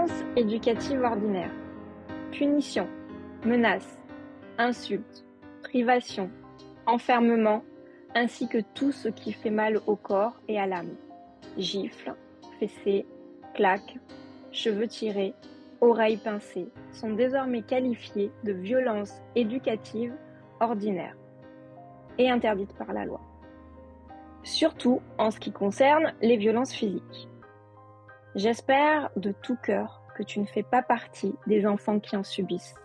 Violence éducative ordinaire. Punition, menaces, insultes, privation, enfermement, ainsi que tout ce qui fait mal au corps et à l'âme. Gifles, fessées, claques, cheveux tirés, oreilles pincées sont désormais qualifiés de violences éducatives ordinaires et interdites par la loi. Surtout en ce qui concerne les violences physiques. J'espère de tout cœur que tu ne fais pas partie des enfants qui en subissent.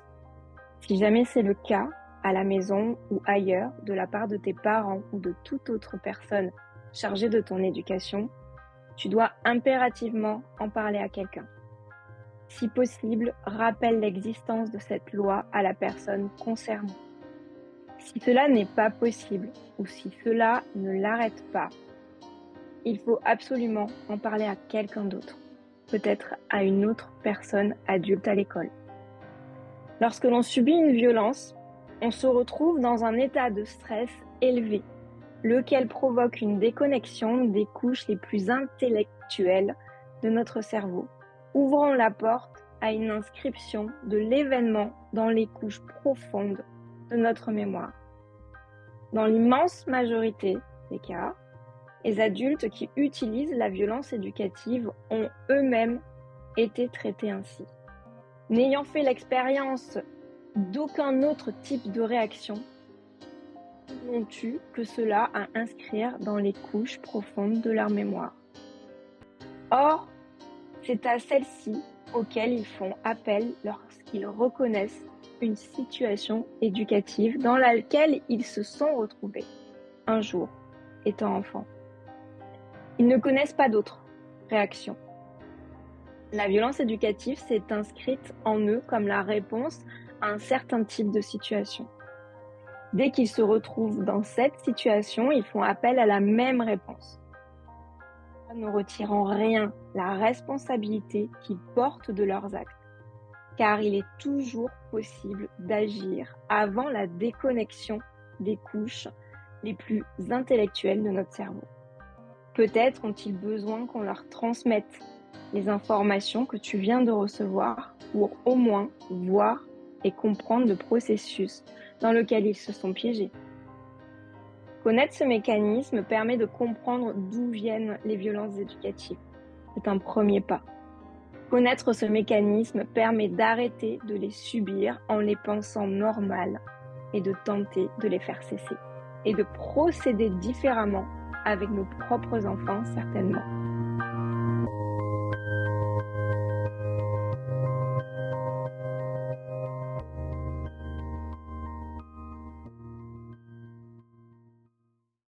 Si jamais c'est le cas, à la maison ou ailleurs, de la part de tes parents ou de toute autre personne chargée de ton éducation, tu dois impérativement en parler à quelqu'un. Si possible, rappelle l'existence de cette loi à la personne concernée. Si cela n'est pas possible ou si cela ne l'arrête pas, il faut absolument en parler à quelqu'un d'autre, peut-être à une autre personne adulte à l'école. Lorsque l'on subit une violence, on se retrouve dans un état de stress élevé, lequel provoque une déconnexion des couches les plus intellectuelles de notre cerveau, ouvrant la porte à une inscription de l'événement dans les couches profondes de notre mémoire. Dans l'immense majorité des cas, les adultes qui utilisent la violence éducative ont eux-mêmes été traités ainsi. N'ayant fait l'expérience d'aucun autre type de réaction, n'ont eu que cela à inscrire dans les couches profondes de leur mémoire. Or, c'est à celles-ci auxquelles ils font appel lorsqu'ils reconnaissent une situation éducative dans laquelle ils se sont retrouvés un jour étant enfants. Ils ne connaissent pas d'autres réactions. La violence éducative s'est inscrite en eux comme la réponse à un certain type de situation. Dès qu'ils se retrouvent dans cette situation, ils font appel à la même réponse, ne retirant rien la responsabilité qu'ils portent de leurs actes, car il est toujours possible d'agir avant la déconnexion des couches les plus intellectuelles de notre cerveau. Peut-être ont-ils besoin qu'on leur transmette les informations que tu viens de recevoir pour au moins voir et comprendre le processus dans lequel ils se sont piégés. Connaître ce mécanisme permet de comprendre d'où viennent les violences éducatives. C'est un premier pas. Connaître ce mécanisme permet d'arrêter de les subir en les pensant normales et de tenter de les faire cesser et de procéder différemment avec nos propres enfants certainement.